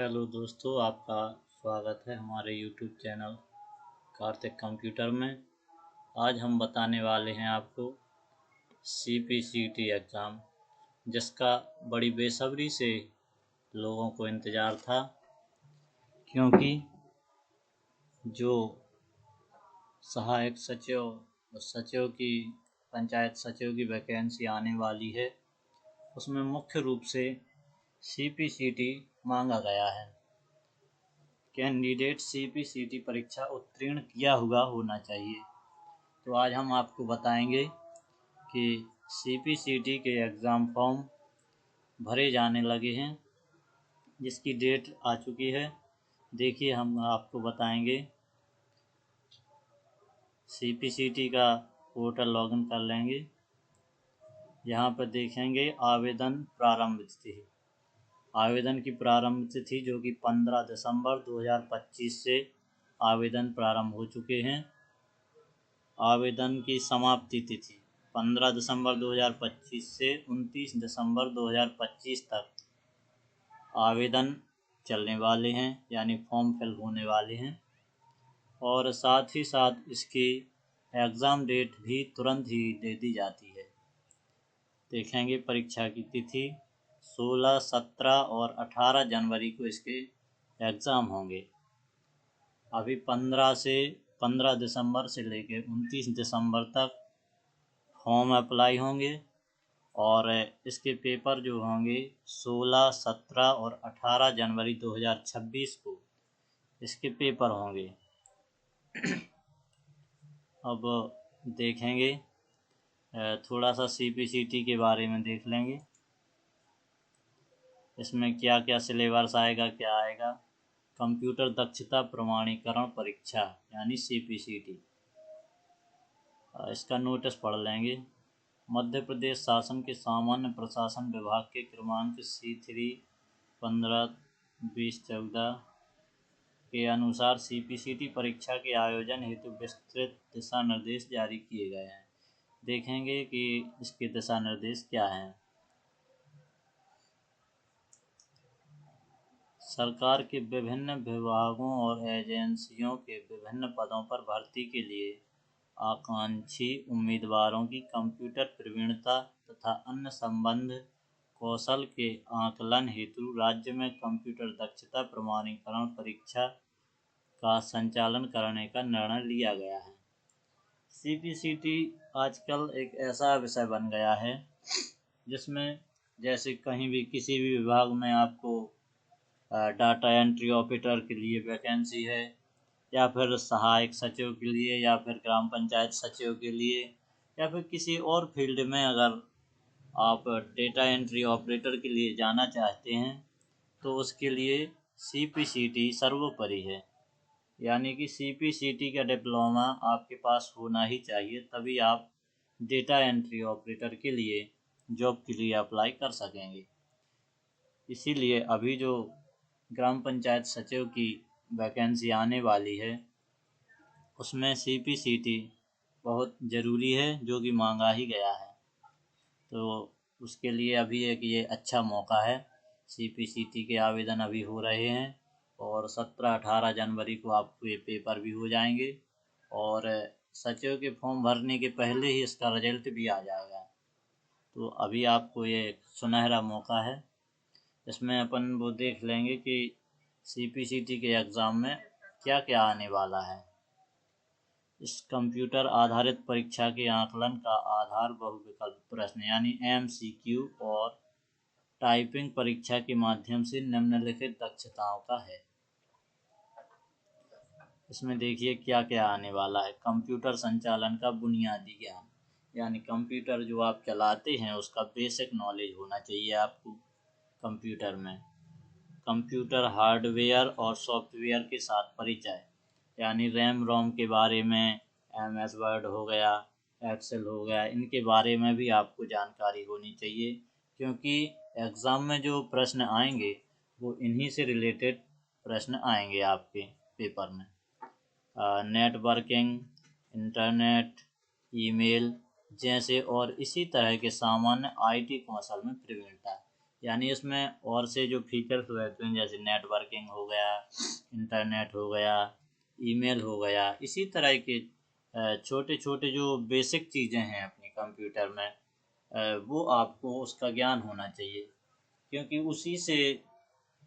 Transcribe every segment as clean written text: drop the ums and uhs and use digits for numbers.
Hello दोस्तों, आपका स्वागत है हमारे YouTube चैनल कार्तिक कंप्यूटर में। आज हम बताने वाले हैं आपको CPCT एग्ज़ाम, जिसका बड़ी बेसब्री से लोगों को इंतज़ार था, क्योंकि जो सहायक सचिव और सचिव की पंचायत सचिव की वैकेंसी आने वाली है, उसमें मुख्य रूप से CPCT मांगा गया है। कैंडिडेट CPCT परीक्षा उत्तीर्ण किया हुआ होना चाहिए। तो आज हम आपको बताएंगे कि CPCT के एग्ज़ाम फॉर्म भरे जाने लगे हैं, जिसकी डेट आ चुकी है। देखिए, हम आपको बताएंगे। CPCT का पोर्टल लॉगिन कर लेंगे। यहाँ पर देखेंगे आवेदन प्रारंभ तिथि। आवेदन की प्रारंभ तिथि जो कि 15 दिसंबर 2025 से आवेदन प्रारंभ हो चुके हैं। आवेदन की समाप्ति तिथि 15 दिसंबर 2025 से 29 दिसंबर 2025 तक आवेदन चलने वाले हैं, यानी फॉर्म फिल होने वाले हैं। और साथ ही साथ इसकी एग्ज़ाम डेट भी तुरंत ही दे दी जाती है। देखेंगे परीक्षा की तिथि 16, 17 और 18 जनवरी को इसके एग्ज़ाम होंगे। अभी 15 दिसंबर से लेकर 29 दिसंबर तक फॉर्म अप्लाई होंगे, और इसके पेपर जो होंगे 16, 17 और 18 जनवरी 2026 को इसके पेपर होंगे। अब देखेंगे, थोड़ा सा CPCT के बारे में देख लेंगे। इसमें क्या क्या सिलेबस आएगा, क्या आएगा। कंप्यूटर दक्षता प्रमाणीकरण परीक्षा यानी CPCT, इसका नोटिस पढ़ लेंगे। मध्य प्रदेश शासन के सामान्य प्रशासन विभाग के क्रमांक C3 15/2014 के अनुसार CPCT परीक्षा के आयोजन हेतु विस्तृत दिशा निर्देश जारी किए गए हैं। देखेंगे कि इसके दिशा निर्देश क्या हैं। सरकार के विभिन्न विभागों और एजेंसियों के विभिन्न पदों पर भर्ती के लिए आकांक्षी उम्मीदवारों की कंप्यूटर प्रवीणता तथा अन्य संबद्ध कौशल के आकलन हेतु राज्य में कंप्यूटर दक्षता प्रमाणीकरण परीक्षा का संचालन करने का निर्णय लिया गया है। CPCT आजकल एक ऐसा विषय बन गया है जिसमें जैसे कहीं भी किसी भी विभाग में आपको डाटा एंट्री ऑपरेटर के लिए वैकेंसी है, या फिर सहायक सचिव के लिए, या फिर ग्राम पंचायत सचिव के लिए, या फिर किसी और फील्ड में अगर आप डेटा एंट्री ऑपरेटर के लिए जाना चाहते हैं, तो उसके लिए CPCT सर्वोपरि है। यानी कि CPCT का डिप्लोमा आपके पास होना ही चाहिए, तभी आप डेटा एंट्री ऑपरेटर के लिए जॉब के लिए अप्लाई कर सकेंगे। इसीलिए अभी जो ग्राम पंचायत सचिव की वैकेंसी आने वाली है, उसमें CPCT बहुत ज़रूरी है, जो कि मांगा ही गया है। तो उसके लिए अभी एक ये अच्छा मौका है। CPCT के आवेदन अभी हो रहे हैं, और 17-18 जनवरी को आपको ये पेपर भी हो जाएंगे, और सचिव के फॉर्म भरने के पहले ही इसका रिजल्ट भी आ जाएगा। तो अभी आपको ये सुनहरा मौका है। इसमें अपन वो देख लेंगे कि CPCT के एग्ज़ाम में क्या क्या आने वाला है। इस कंप्यूटर आधारित परीक्षा के आकलन का आधार बहुविकल्प प्रश्न यानी MCQ और टाइपिंग परीक्षा के माध्यम से निम्नलिखित दक्षताओं का है। इसमें देखिए क्या क्या आने वाला है। कंप्यूटर संचालन का बुनियादी ज्ञान, यानी कंप्यूटर जो आप चलाते हैं उसका बेसिक नॉलेज होना चाहिए आपको कंप्यूटर में। कंप्यूटर हार्डवेयर और सॉफ्टवेयर के साथ परिचय, यानी रैम रोम के बारे में, MS वर्ड हो गया, एक्सेल हो गया, इनके बारे में भी आपको जानकारी होनी चाहिए, क्योंकि एग्ज़ाम में जो प्रश्न आएंगे वो इन्हीं से रिलेटेड प्रश्न आएंगे आपके पेपर में। नेटवर्किंग, इंटरनेट, ईमेल जैसे और इसी तरह के सामान्य IT कौशल में प्रवीणता, यानी इसमें और से जो फीचर्स रहते हैं जैसे नेटवर्किंग हो गया, इंटरनेट हो गया, ईमेल हो गया, इसी तरह के छोटे छोटे जो बेसिक चीज़ें हैं अपने कंप्यूटर में, वो आपको उसका ज्ञान होना चाहिए, क्योंकि उसी से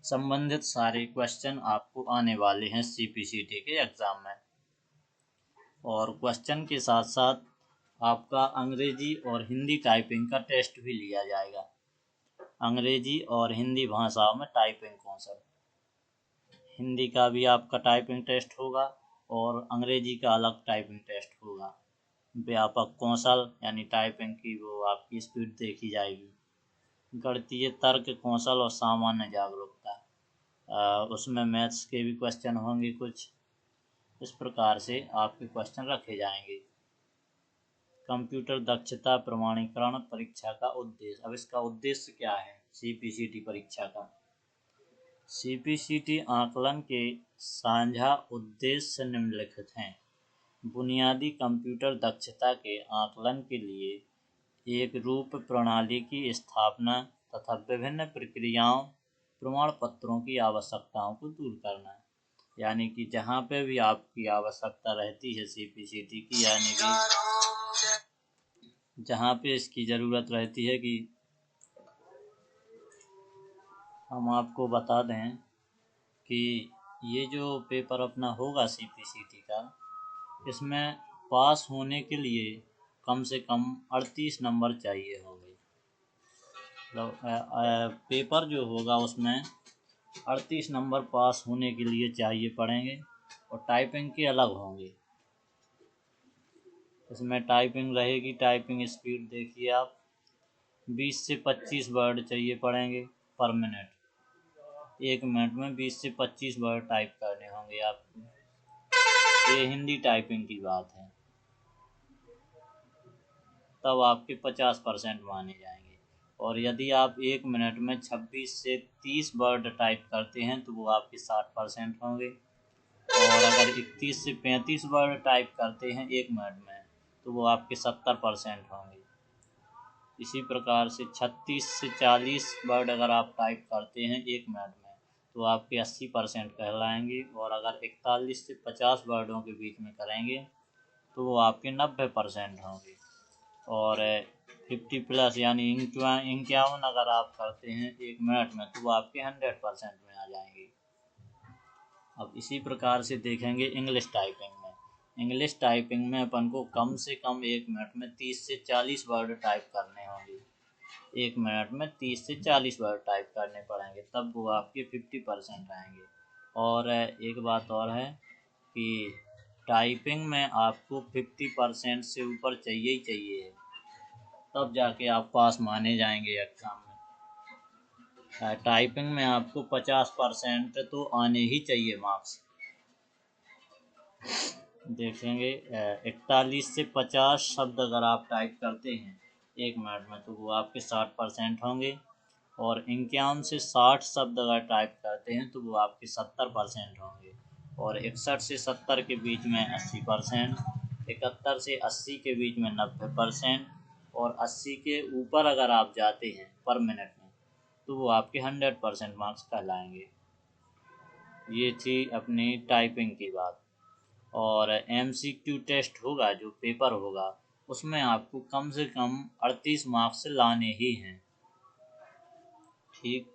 संबंधित सारे क्वेश्चन आपको आने वाले हैं CPCT के एग्ज़ाम में। और क्वेश्चन के साथ साथ आपका अंग्रेजी और हिंदी टाइपिंग का टेस्ट भी लिया जाएगा। अंग्रेजी और हिंदी भाषाओं में टाइपिंग कौशल, हिंदी का भी आपका टाइपिंग टेस्ट होगा और अंग्रेजी का अलग टाइपिंग टेस्ट होगा। व्यापक कौशल यानी टाइपिंग की वो आपकी स्पीड देखी जाएगी। गणितीय तर्क कौशल और सामान्य जागरूकता, उसमें मैथ्स के भी क्वेश्चन होंगे कुछ। इस प्रकार से आपके क्वेश्चन रखे जाएंगे। कंप्यूटर दक्षता प्रमाणीकरण परीक्षा का उद्देश्य, अब इसका उद्देश्य क्या है CPCT परीक्षा का। CPCT आकलन के साझा उद्देश्य निम्नलिखित हैं। बुनियादी कंप्यूटर दक्षता के आकलन के लिए एक रूप प्रणाली की स्थापना तथा विभिन्न प्रक्रियाओं प्रमाण पत्रों की आवश्यकताओं को दूर करना। यानी कि जहाँ पे भी आपकी आवश्यकता रहती है CPCT की, यानी कि जहाँ पे इसकी ज़रूरत रहती है कि हम आपको बता दें कि ये जो पेपर अपना होगा CPCT का, इसमें पास होने के लिए कम से कम 38 नंबर चाहिए होंगे। मतलब पेपर जो होगा उसमें 38 नंबर पास होने के लिए चाहिए पड़ेंगे और टाइपिंग के अलग होंगे। इसमें टाइपिंग रहेगी, टाइपिंग स्पीड देखिए आप 20 से 25 वर्ड चाहिए पड़ेंगे पर मिनट। 1 मिनट में 20 से 25 वर्ड टाइप करने होंगे आपको। ये हिंदी टाइपिंग की बात है। तब आपके 50% माने जाएंगे। और यदि आप 1 मिनट में 26 से 30 वर्ड टाइप करते हैं तो वो आपके 60% होंगे। और अगर 31 से 35 वर्ड टाइप करते हैं 1 मिनट में तो वो आपके 70% होंगे। इसी प्रकार से 36 से 40 वर्ड अगर आप टाइप करते हैं 1 मिनट में तो आपके 80% कहलाएंगे। और अगर 41 से 50 वर्डों के बीच में करेंगे तो वो आपके 90% होंगे। और 50+ यानी 51 अगर आप करते हैं 1 मिनट में तो वो आपके 100% में आ जाएंगे। अब इसी प्रकार से देखेंगे इंग्लिश टाइपिंग में। इंग्लिश टाइपिंग में अपन को कम से कम 1 मिनट में 30 से 40 वर्ड टाइप करने होंगे। 1 मिनट में 30 से 40 वर्ड टाइप करने पड़ेंगे, तब वो आपके 50% आएंगे। और एक बात और है कि टाइपिंग में आपको 50% से ऊपर चाहिए ही चाहिए, तब जाके आप पास माने जाएंगे एग्ज़ाम में। टाइपिंग में आपको 50% तो आने ही चाहिए मार्क्स। देखेंगे 41 से 50 शब्द अगर आप टाइप करते हैं 1 मिनट में तो वो आपके 60% होंगे। और 51 से 60 शब्द अगर टाइप करते हैं तो वो आपके 70% होंगे। और 61 से 70 के बीच में 80%, 71 से 80 के बीच में 90%, और 80 के ऊपर अगर आप जाते हैं पर मिनट में तो वो आपके 100% मार्क्स कहलाएंगे। ये थी अपनी टाइपिंग की बात। और MCQ टेस्ट होगा, जो पेपर होगा, उसमें आपको कम से कम 38 मार्क्स लाने ही हैं। ठीक।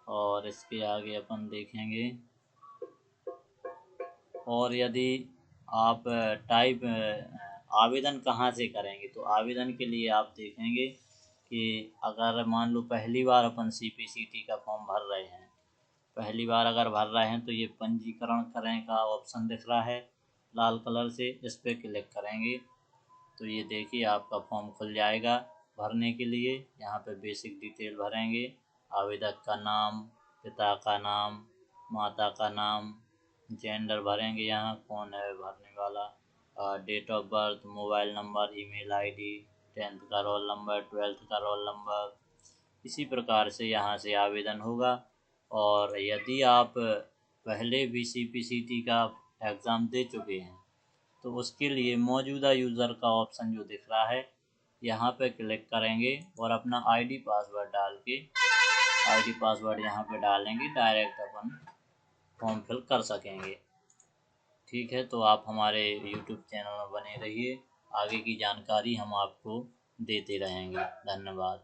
और इसके आगे अपन देखेंगे। और यदि आप टाइप आवेदन कहाँ से करेंगे तो आवेदन के लिए आप देखेंगे कि अगर मान लो पहली बार अपन CPCT का फॉर्म भर रहे हैं, पहली बार अगर भर रहे हैं तो ये पंजीकरण करें का ऑप्शन दिख रहा है लाल कलर से, इस पर क्लिक करेंगे तो ये देखिए आपका फॉर्म खुल जाएगा भरने के लिए। यहाँ पे बेसिक डिटेल भरेंगे, आवेदक का नाम, पिता का नाम, माता का नाम, जेंडर भरेंगे, यहाँ कौन है भरने वाला, date of birth, mobile number, email ID, 10th का रोल नंबर, 12th का रोल नंबर। इसी प्रकार से यहाँ से आवेदन होगा। और यदि आप पहले भी CPCT का एग्ज़ाम दे चुके हैं तो उसके लिए मौजूदा यूज़र का ऑप्शन जो दिख रहा है यहाँ पे क्लिक करेंगे और अपना आईडी पासवर्ड डाल के आईडी पासवर्ड यहाँ पे डालेंगे, डायरेक्ट अपन फॉर्म फिल कर सकेंगे। ठीक है, तो आप हमारे यूट्यूब चैनल में बने रहिए, आगे की जानकारी हम आपको देते रहेंगे। धन्यवाद।